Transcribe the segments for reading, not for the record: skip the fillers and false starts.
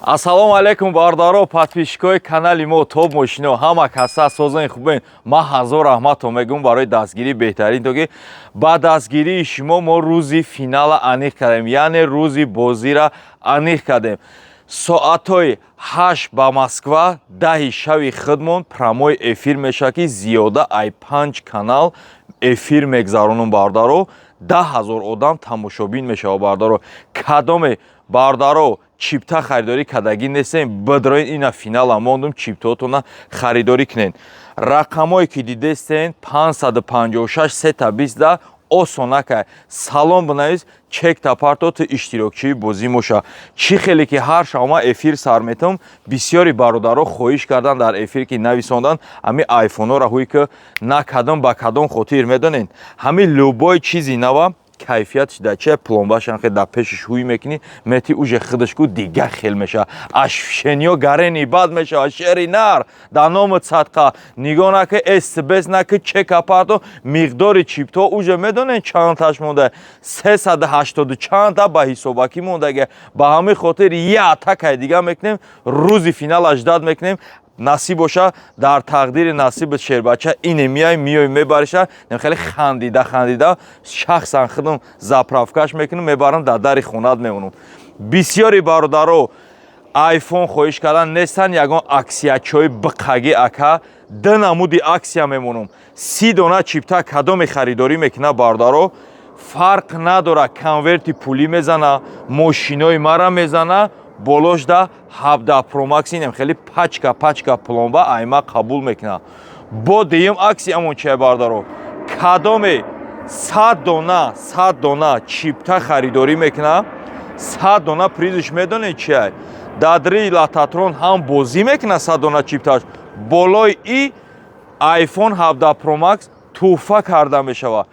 Ассалому алейкум бардаро подписчикои канали мо Топ Мошино ҳама каса созани хубен. Ман ҳазор раҳматон мегӯям барои дастгирии беҳтарин, то ки ба дастгирии шумо мо рӯзи финала аниқ кардем, яъне рӯзи бозира аниқ кардем. Соатҳои 8 ба Москва, 10 шави худмон прамои эфир мешавад ки зиёда ай 5 канал эфир мегзаронум бардаро. 10,000 одам тамошобин мешавад бардаро. Кадоме бардаро чипта харидорӣ кардагӣ нестем, бидроин ина финала мондум чиптаотона харидорӣ кунен. Рақамое ки дидестен 556 сета 20 осонака салом бинавис чекта партоти иштирокчии бозӣ моша. Чӣ хеле ки ҳар шама эфир сар метавм, бисёри бародаро хоҳиш кардан дар эфир ки нависондан ҳами айфонҳоро ҳуи ки на кадом ба кадом хотир медонен. Ҳами любой чизи нава кайфиятш дар чия пломбашан ки дар пешиш ҳуй мекунӣ, мети уже худашку дига хел меша. Ашфшениё гарени бад меша, шери нар дар номи садқа нигоҳ наки СБС наки чекапато миқдори чипто уже медонен чандташ монда 380 чанда ба ҳисобакӣ мондаги. Ба ҳамин хотир я атакай дига мекунем, рӯзи финалаш дад мекунем. Насиб боша дар тақдири насиби шербача ине миёй мебариша. Хеле хандида шахсан худам заправкаш мекунам, мебарам дар дари хонат мемонам. Бисёри бародаро айфон хоҳиш кардан нестан, ягон аксиячои биқаги ака ду намуди аксия мемонам. 30 дона чипта кадоме харидорӣ мекуна бародаро, фарқ надора конверти пулӣ мезана, мошинои мара мезана, болош да 17 Pro Max инем хеле пачка пломба айма қабул мекуна. Бо деюм аксиямон чия бардаро, кадоме 100 дона чипта харидорӣ мекуна, 100 дона призиш медонед чия? Дадри лататрон ҳам бозӣ мекуна 100 дона чипташ, болои и iPhone 17 Pro Max туҳфа карда мешава.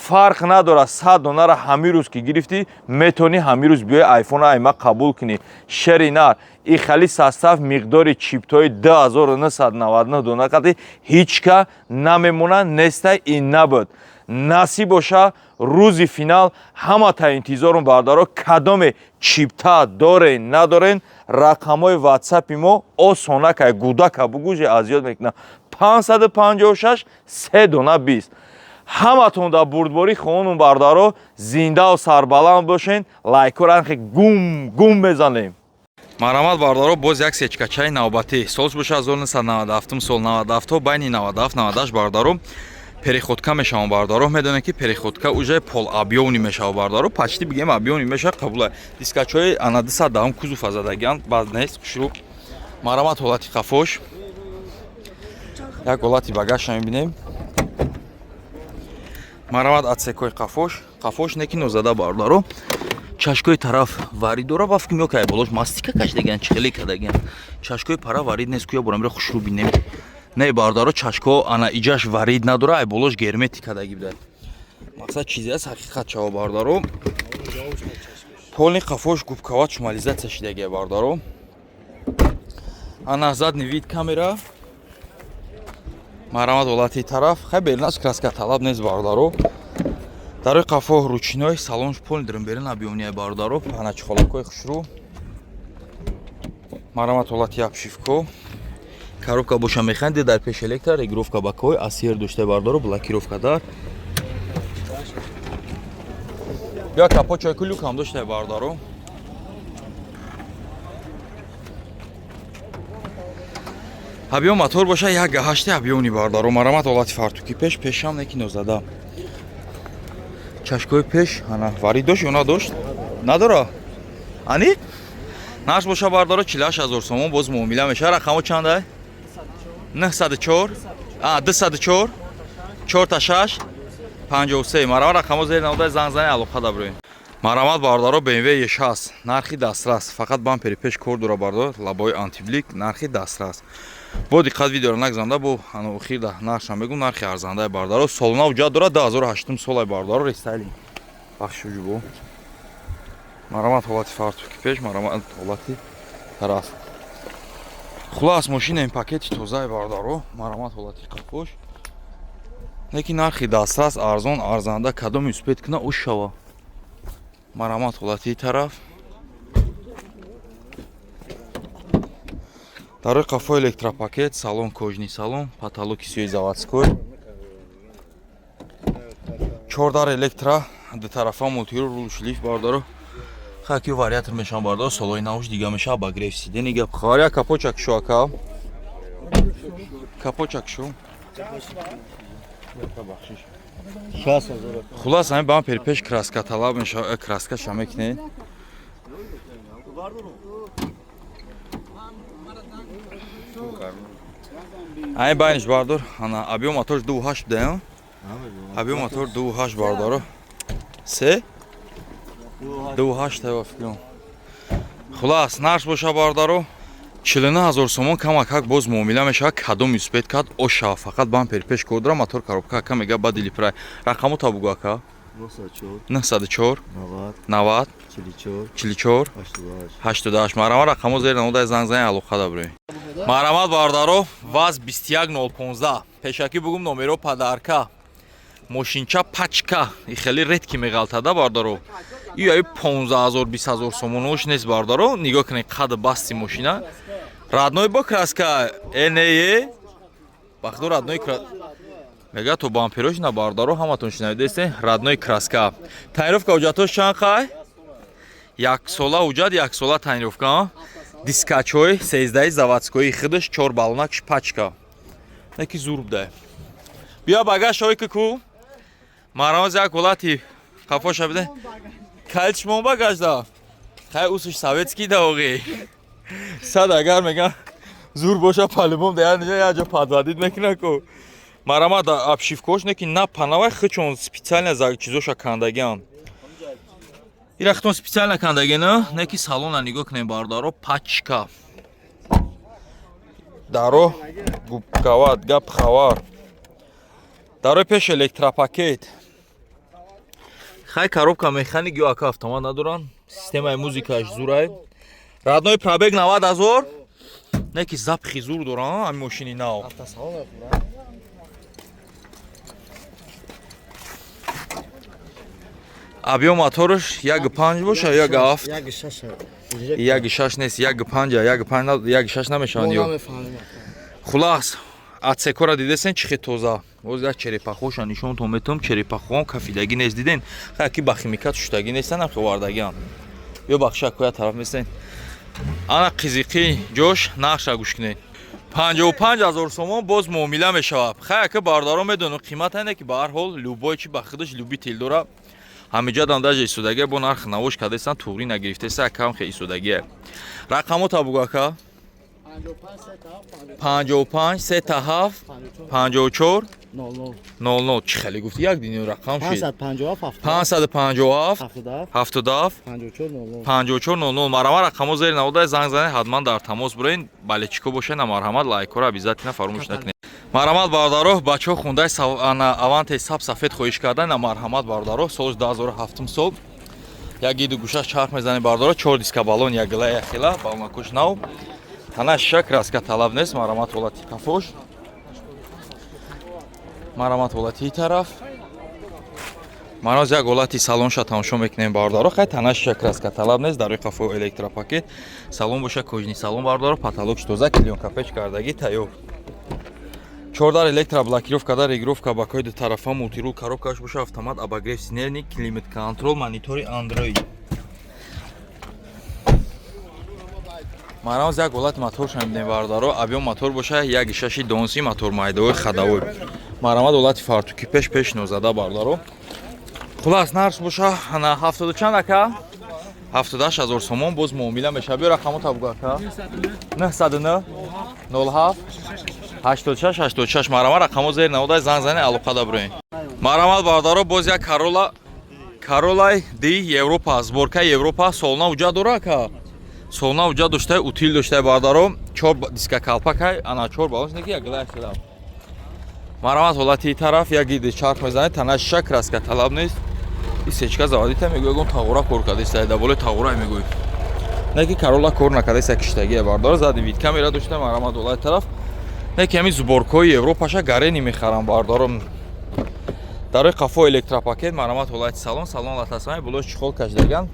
Фарқ надора 100 донаро ҳамин рӯз ки гирифтӣ, метавонӣ ҳамин рӯз биёи айфон айма қабул кунӣ. Шери нар и хали састав миқдори чиптои 2999 дона қади ҳичка намемона, нестай и набуд. Насиб боша рӯзи финал ҳамата интизорум бардаро, кадоме чипта дорен надорен, рақамои ватсапи мо осонакай гудака бугуже азиёд мекуна 556 3 дона 20. ҳаматон дар бурдборӣ хоҳонум бардаро зиндаву сарбаланд бошен, лайкоро гум мезанем. Марамат бардаро боз як сечкачаи навбатӣ. Солш боша 1997 сол 97 байни 97-98 бардаро переходка мешавам бардаро. Медонем ки переходка уже полобъёмни мешава бардаро, почти бигем объёмни меша қабула. Дискачаи ана 210 кузов азадагиан баъд нест хушрӯ. Марамат ҳолати қафош. Як ҳолати багажша мебинем. Марамат отсекои қафош неки нозада бардаро. Чашкои тараф варид дора, бафки мёкай болош мастика кашдаган чихеле кадаган. Чашкои пара варид нест, куя борамира хушрӯ бинем. Не бардаро чашко ана иҷаш варид надора, ай болош герметик кадаги буда. Мақсад чизе аст ҳақиқат чава бардаро. Полни қафош губкават шумализатсия шидаги бардаро. Ана задни вид камера. Марамат ҳолати тараф хай бернаш краска талаб нест бардаро. Дарои қафо ручной салонш полни дрымберин объёмния бардаро, ана чихолакои хушрӯ. Марамат ҳолати обшивко. Коробка боша механди дар пеш электр, регулировка бакҳои асир дошта бардаро, блокировка дар. Бия капочаи кулюк ҳам дошта бардаро. Объём мотор боша 1.8 объёмни бардаро. Марамат ҳолати фартуки пешам неки нозада. Чашкои пеш ана варид дошт ё надошт? Надора? Ани? Наш боша бардаро 48000 сомон боз муомила меша. Рақамо чанда? 904 204 46 53. Марамат рақамо зери намудай зангзани алоқа даброин. Марамат бардаро BMW E60 нархи дастрас, фақат бампери пеш кор дора бардаро, лабои антиблик нархи дастрас. Бо диққат видеоро нагзанда бо ана охир да нархша мегум, нархи арзандаи бардаро солона уҷат дора 2008 солай бардаро рестайлинг бахши ҷубо. Марамат ҳолати фартуки пеш, марамат ҳолати тараф. Хулас мошина ин пакети тозаи бардаро, марамат ҳолати қафош. Неки нархи дастрас арзон арзанда кадом успед куна уш шава. Марамат ҳолати тараф. дар рӯи қафо электропакет, салон кожни салон, потолоки сӯи заводской. 4 дар электро, двутарафа мултиру рул шлиф бардоро. Хаки вариатор мешам бардоро, солои навш дига меша багрев сидени гап. Харя капочак шо ака. Капочак шо. Хулас ами бам перпеш краска талаб меша, краска шамекне. Ай байниш бардор, ана объем мотор 2.8 да. Объем мотор 2.8 бардоро. Се? 2.8 да фикром. Хулас нарш боша бардоро. 49000 сомон камак боз муомила меша кадом успет кад оша фақат бампер пеш кодра мотор коробка ка мега ба дилипрай рақаму табугу ака 904 90 44 88 марама рақаму зер намудай зангзани алоқа дабре марамат бардаро ваз 21015 пешаки бугум номеро падарка мошинча пачка и хели редки меғалтада бардаро ю ай 15000 20000 сомонош нест бардаро нигоҳ кунед қад басти мошина родной бо краска не бахто родной краска мега то бамперош на бардаро ҳаматон шинавидесте родной краска тайровка уҷатош чанд қай 1 сола уҷат 1 сола тайровка дискачой 13 заводской хидаш 4 балонак пачка неки зурб да бия багаж ой ку марамаз як олати қафо шавиде калч мон багаж да хай усуш советский да оғи сад агар меган зур боша палимом да я ҷо подводит мекуна ку марама да обшивкош неки на панавай хичон специально за чизоша кандагиам ирахтон специально кандагина неки салона нигоҳ кунем бардаро пачка даро губкават гап хавар даро пеш электропакет хай коробка механик ё ака автомат надоран системаи музикааш зурай родной пробег 90000 неки запхи зур доран ами мошини нав объем моторш 1.5 боша 1.7 1.6 нест 1.5 1.6 намешаванд ё хулас атсекора дидесен чихе тоза боз як черепахоша нишонтон метам черепахоам кафидаги нест диден хаки ба химикат шуштаги нестан ховардагиам ё бахша коя тараф месен ана қизиқи ҷош нақша гӯш кунед 55000 сомон боз муомила мешавад хаяка бардаро медонам қимат айне ки ба ҳар ҳол любой чи ба худаш любител дора ҳамиҷа дандажа истодагия бо нарх навош кардесан туғри нагирифтеса акам хе истодагия рақамо табугу ака 55 37 54 00 чӣ хеле гуфти як динё рақам шид 557 70 54 00 марама рақамо зери наводай занг занед ҳатман дар тамос бурен балечико боша на марҳамат лайкора обязательно фаромӯш накунед марҳамат бародаро бачаҳо хундаи аванте саб сафед хоҳиш кардан на марҳамат бародаро соли 2007 сол як гиду гӯшаш чарх мезанед бародаро 4 диска балон як гила як хела балонакош нав тана шиша краска талаб нест марҳамат ҳолати кафош марҳамат ҳолати тараф маноз як ҳолати салонша тамошо мекунем бародаро хай тана шиша краска талаб нест дар рӯи қафо электропакет салон боша кожни салон бародаро потолокш тоза клёнка печ кардаги тайёр 4 дар электроблокировка дар регировка ба кои ду тарафа мултирул коробкаш боша автомат обогрев синерник климат контрол монитори андроид марамаз як ҳолати мотор шамидем бародаро объем мотор боша 1.6 донси мотор майдаои хадавой марамад ҳолати фартуки пеш нозада бародаро хулас нарш боша ана 70 чанд ака 78000 сомон боз муомила меша биё рақамо табугу ака 909 07 86 марама рақамо зери наводай занг зани алоқа дабурен марамат бародаро боз як каролай ди европа сборка европа солна уҷа дора ака солна уҷа доштай утил доштай бародаро 4 диска калпакай ана 4 балонс неки як гилай шуда марамат ҳолати тараф як гиди чарх мезанед тана шиша краска талаб нест и сечка заводита мегӯягон тағура кор кардеста да боле тағура мегӯй неки карола кор накардеста киштагия бардар зади вид камера дошта марамат ҳолати тараф неки ҳами зуборкои европаша гарени мехарам бардаром дар рӯи қафо электропакет марамат ҳолати салон латасамаи булош чихол кашдаган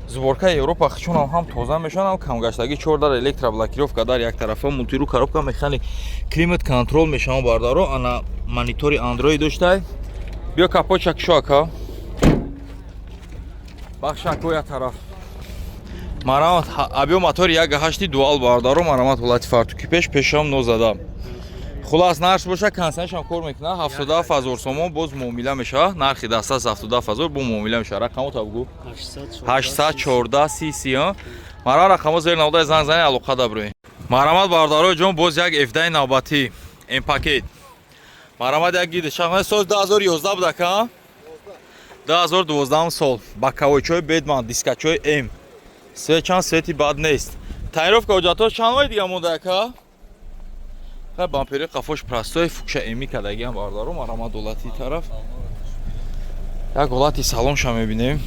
зуборкаи Европа чунам ҳам тоза мешаванд, ҳам камгаштагӣ 4 дар электроблокировка дар як тарафа, мултиру коробка механик, климат контрол мешаванд бардаро, ана монитори Android доштай. Биё капочак шока. Бахшако я тараф. Марамат абиё мотори 1.8 дуал бардаро, марамат ҳолати фартуки пешам нозада. Хулас нарх боша консеншн кор мекунад 77000 сомон, боз муомила мешава, нархи даста 77000 бо муомила мешава. Рақамо табгу 814 30. Мара рақамо зер навдай занг зани алоқа дабрӯи. Марамат бардаро ҷон боз як F-дай навбати ин пакет. Марамат як гиде шахмат сол 2011 буда ка 2012 сол бакавойчой бедман дискачой М. Свечан свети бад нест. Тайровка уҷато чанвай дига монда ка бампери қафош простой фукша эми кадаги ҳам бардаро. Марамат дулати тараф як ҳолати салонша мебинем.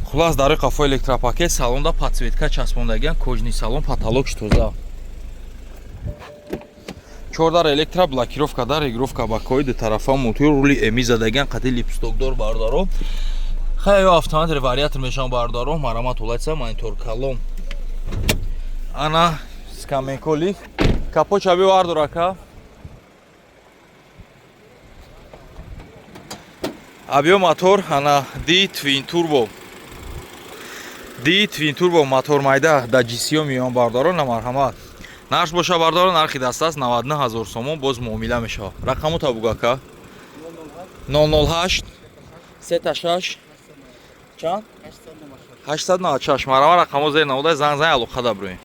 Хулас дари қафо электропакет салонда подсветка часпондагиан кожни салон потолокш тоза. 4 дар электроблокировка дар регировка ба коиди тарафа мотор рули эми задагиан қади липстокдор бардаро. Хай автомат вариатор мешан бардаро. Марамат ҳолатиса монитор калон. Ана скаменколи капоч аби вардорака. Абиё мотор ана D twin turbo мотор майда да GCO миён бардаро на марҳамат. Нарх боша бардаро нархи дастаст 99000 сомон, боз муомила мешава. Рақамо табугака 008 36 чанд 896. Марама рақамо зер наводай занг зани алоқа дабрӯи.